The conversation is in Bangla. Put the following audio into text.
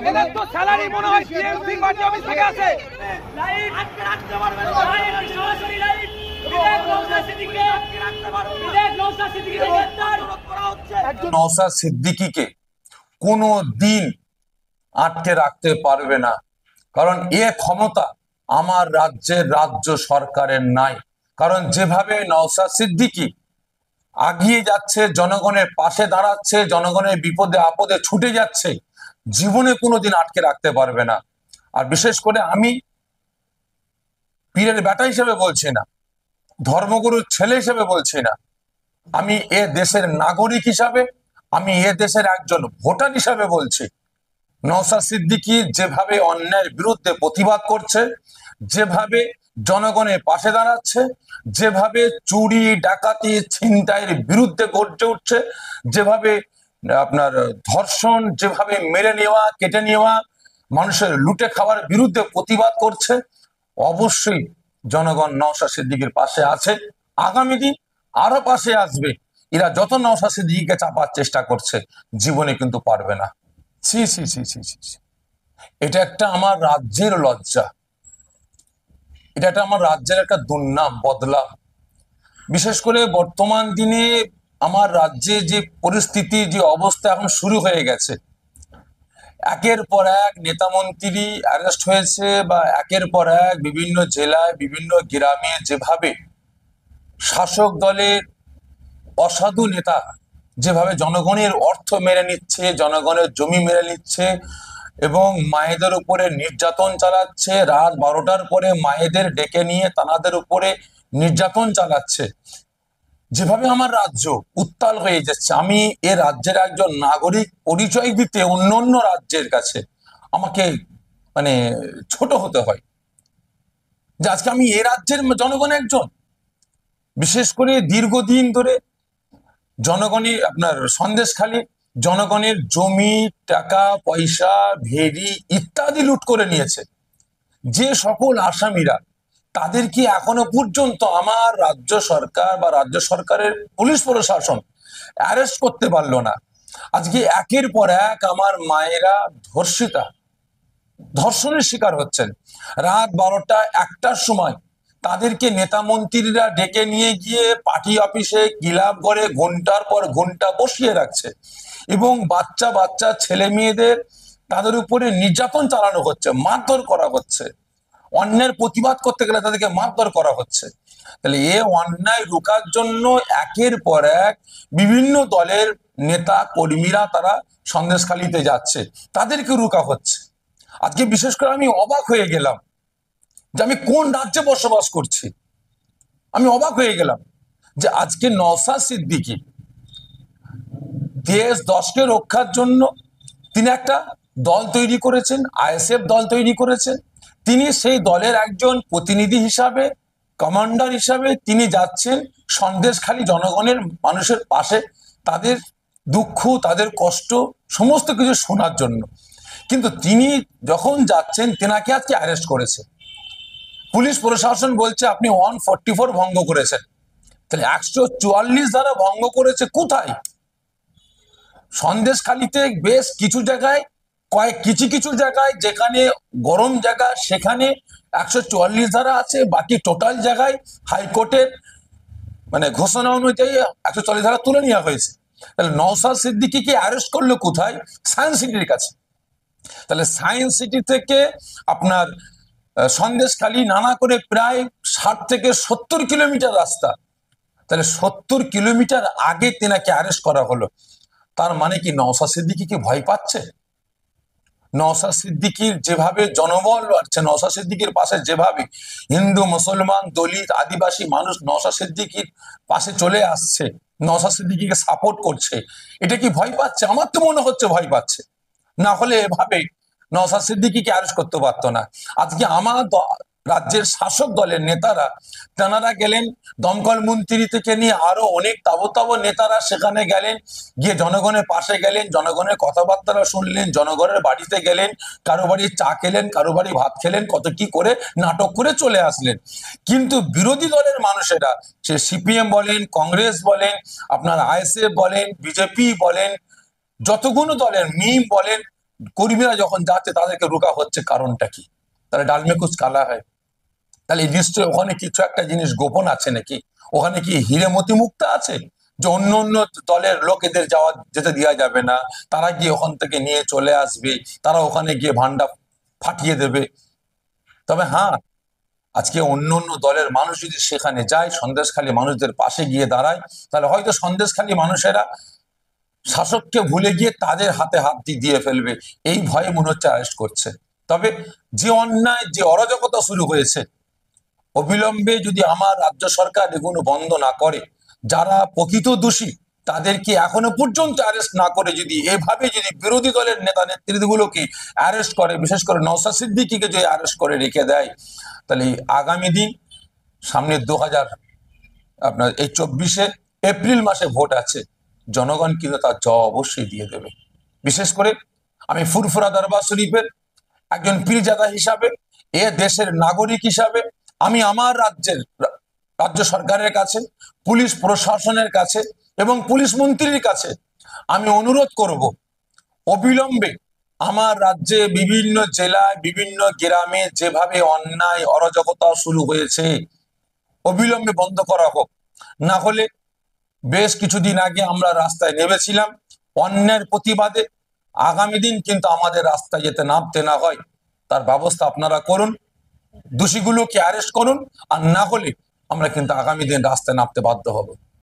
এদের তো স্যালারি মনে হয় টিএমসি পার্টি অফিস থেকে আসে। নওশাদ সিদ্দিকীকে কোনো দিন আটকে রাখতে পারবে না, কারণ এ ক্ষমতা আমার রাজ্যের রাজ্য সরকারের নাই। কারণ যেভাবে নওশাদ সিদ্দিকী আগিয়ে যাচ্ছে, জনগণের পাশে দাঁড়াচ্ছে, জনগণের বিপদে আপদে ছুটে যাচ্ছে, জীবনে কোনোদিন আটকে রাখতে পারবে না। আর বিশেষ করে আমি পীরের বেটা হিসেবে বলছি না, ধর্মগুরুর ছেলে হিসেবে বলছি না, আমি এ দেশের নাগরিক হিসাবে, আমি এ দেশের একজন ভোটার হিসাবে বলছি, নওশাদ সিদ্দিকী যেভাবে অন্যায়ের বিরুদ্ধে প্রতিবাদ করছে, যেভাবে জনগণের পাশে দাঁড়াচ্ছে, যেভাবে চুরি ডাকাতি ছিনতাইয়ের বিরুদ্ধে গর্জে উঠছে, যেভাবে আপনার ধর্ষণ, যেভাবে মেরে নেওয়া কেটে নেওয়া মানুষের লুটে খাওয়ার বিরুদ্ধে প্রতিবাদ করছে, অবশ্যই জনগণ নওশাদ সিদ্দিকীর পাশে আছে, আগামী দিন আরো পাশে আসবে। এরা যত নওশাদ সিদ্দিকীকে চাপার চেষ্টা করছে, জীবনে কিন্তু পারবে না। ছি ছি ছি ছি ছি, এটা একটা আমার রাজ্যের লজ্জা, এটা একটা আমার রাজ্যের একটা দুর্নাম, বদলা। বিশেষ করে বর্তমান দিনে আমার রাজ্যে যে পরিস্থিতি, যে অবস্থা এখন শুরু হয়ে গেছে, একের পর এক নেতা মন্ত্রী অ্যারেস্ট হয়েছে, বা একের পর এক বিভিন্ন জেলায় বিভিন্ন গ্রামে যেভাবে শাসক দলের অসাধু নেতা যেভাবে জনগণের অর্থ মেরে নিচ্ছে, জনগণের জমি মেরে নিচ্ছে এবং মায়েদের উপরে নির্যাতন চালাচ্ছে, রাত 12টার পরে মায়েদের ডেকে নিয়ে তানাদের উপরে নির্যাতন চালাচ্ছে, যেভাবে আমার রাজ্য উত্তাল হয়ে যাচ্ছে, আমি এ রাজ্যের একজন নাগরিক পরিচয় দিতে অন্য অন্য রাজ্যের কাছে আমাকে মানে ছোট হতে হয়, যে আজকে আমি এ রাজ্যের জনগণ একজন। বিশেষ করে দীর্ঘদিন ধরে জনগণের আপনার সন্দেশখালী জনগণের জমি, টাকা পয়সা, ভেড়ি ইত্যাদি লুট করে নিয়েছে যে সকল আসামিরা, তাদের কি এখনো পর্যন্ত আমার রাজ্য সরকার বা রাজ্য সরকারের পুলিশ প্রশাসন অ্যারেস্ট করতে পারলো না। আজকে একের পর এক আমার মায়েরা ধর্ষিতা, ধর্ষণের শিকার হচ্ছেন। রাত 12টা 1টার সময় তাদেরকে নেতা মন্ত্রীরা ডেকে নিয়ে গিয়ে পার্টি অফিসে গিলাপ করে ঘন্টার পর ঘন্টা বসিয়ে রাখছে এবং বাচ্চা বাচ্চা ছেলে মেয়েদের তাদের উপরে নির্যাতন চালানো হচ্ছে, মারধর করা হচ্ছে, অন্যায়ের প্রতিবাদ করতে গেলে তাদেরকে মারধর করা হচ্ছে। তাহলে এ অন্যায় রোকার জন্য একের পর এক বিভিন্ন দলের নেতা কর্মীরা তারা সন্দেশখালীতে যাচ্ছে, তাদেরকে রোকা হচ্ছে। আজকে বিশেষ করে আমি অবাক হয়ে গেলাম যে আমি কোন রাজ্যে বসবাস করছি। আমি অবাক হয়ে গেলাম যে আজকে নওশাদ সিদ্দিকী দেশ দশকে রক্ষার জন্য তিনি একটা দল তৈরি করেছেন, আইএসএফ দল তৈরি করেছেন। তিনি সেই দলের একজন প্রতিনিধি হিসাবে, কমান্ডার হিসাবে তিনি যাচ্ছেন সন্দেশখালী জনগণের মানুষের পাশে, তাদের দুঃখ, তাদের কষ্ট সমস্ত কিছু শোনার জন্য। কিন্তু তিনি যখন যাচ্ছেন, তেনাকে আজকে অ্যারেস্ট করেছে পুলিশ প্রশাসন, বলছে আপনি 144 ভঙ্গ করেছেন। তাহলে 144 ধারা ভঙ্গ করেছে কোথায়? সন্দেশখালীতে বেশ কিছু জায়গায়, কিছু কিছু জায়গায় যেখানে গরম জায়গা সেখানে 144 ধারা আছে, বাকি টোটাল জায়গায় হাইকোর্টের মানে ঘোষণা অনুযায়ী 144 ধারা তুলে নেওয়া হয়েছে। তাহলে নওশাদ সিদ্দিকীকে অ্যারেস্ট করলো কোথায়? সায়েন্স সিটির কাছে। তাহলে সায়েন্স সিটি থেকে আপনার সন্দেশখালী নানা করে প্রায় 60 থেকে 70 কিলোমিটার রাস্তা। তাহলে 70 কিলোমিটার আগে তেনাকে অ্যারেস্ট করা হলো। তার মানে কি নওশাদ সিদ্দিকী কি ভয় পাচ্ছে? নওশাদ সিদ্দিকীর যেভাবে জনবল বাড়ছে, নওশাদ সিদ্দিকীর পাশে যেভাবে হিন্দু, মুসলমান, দলিত, আদিবাসী মানুষ নওশাদ সিদ্দিকীর পাশে চলে আসছে, নওশাদ সিদ্দিকীকে সাপোর্ট করছে, এটা কি ভয় পাচ্ছে? আমার তো মনে হচ্ছে ভয় পাচ্ছে। না হলে এভাবে নওশাদ সিদ্দিকীকে অ্যারেস্ট করতে পারতো না। আজকে আমার রাজ্যের শাসক দলের নেতারা তেনারা গেলেন, দমকল মন্ত্রী থেকে নিয়ে আরো অনেক তাবো নেতারা সেখানে গেলেন, গিয়ে জনগণের পাশে গেলেন, জনগণের কথাবার্তা শুনলেন, জনগণের বাড়িতে গেলেন, কারো বাড়ি চা খেলেন, কারো বাড়ি ভাত খেলেন, কত কি করে নাটক করে চলে আসলেন। কিন্তু বিরোধী দলের মানুষেরা, সে সিপিএম বলেন, কংগ্রেস বলেন, আপনার আইএসএফ বলেন, বিজেপি বলেন, যতগুলো দলের মিম বলেন, কর্মীরা যখন যাচ্ছে তাদেরকে রোকা হচ্ছে, কারণটা কি? তাহলে ডালমে কুচ কালা হয়। তাহলে নিশ্চয়ই ওখানে কিছু একটা জিনিস গোপন আছে নাকি? ওখানে কি হিরেমতি মুক্তা আছে যে অন্য অন্য দলের লোকেদের যেতে দেওয়া যাবে না, তারা গিয়ে ওখান থেকে নিয়ে চলে আসবে, তারা ওখানে গিয়ে ভান্ডা ফাটিয়ে দেবে? তবে হ্যাঁ, আজকে অন্য অন্য দলের মানুষ যদি সেখানে যায়, সন্দেশখালী মানুষদের পাশে গিয়ে দাঁড়ায়, তাহলে হয়তো সন্দেশখালী মানুষেরা শাসককে ভুলে গিয়ে তাদের হাতে হাত দিয়ে ফেলবে, এই ভয়ে মনে হচ্ছে অ্যারেস্ট করছে। তবে যে অন্যায়, যে অরাজকতা শুরু হয়েছে, অবিলম্বে যদি আমার রাজ্য সরকার এগুলো বন্ধ না করে, যারা প্রকৃত দোষী তাদেরকে এখনো পর্যন্ত অ্যারেস্ট না করে যদি এভাবে যদি বিরোধী দলের নেতা নেতৃত্বগুলোকে অ্যারেস্ট করে, বিশেষ করে নওশাদ সিদ্দিকীকে যদি অ্যারেস্ট করে রেখে দেয়, তাহলে আগামী দিন সামনে আপনার এই 24শে এপ্রিল মাসে ভোট আছে, জনগণ কিন্তু তার জবাব অবশ্যই দিয়ে দেবে। বিশেষ করে আমি ফুরফুরা দরবার শরীফের একজন পীরজাদা হিসাবে, এ দেশের নাগরিক হিসাবে আমি আমার রাজ্য সরকারের কাছে, পুলিশ প্রশাসনের কাছে এবং পুলিশ মন্ত্রীর কাছে আমি অনুরোধ করব, অবিলম্বে আমার রাজ্যে বিভিন্ন জেলায় বিভিন্ন গ্রামে যেভাবে অন্যায় অরাজকতা শুরু হয়েছে অবিলম্বে বন্ধ করা হোক। না হলে বেশ কিছুদিন আগে আমরা রাস্তায় নেমেছিলাম অন্যায়ের প্রতিবাদে, আগামী দিন কিন্তু আমাদের রাস্তায় যেতে নামতে না হয় তার ব্যবস্থা আপনারা করুন, দোষীগুলোকে অ্যারেস্ট করুন, আর না হলে আমরা কিন্তু আগামী দিন রাস্তায় নামতে বাধ্য হব।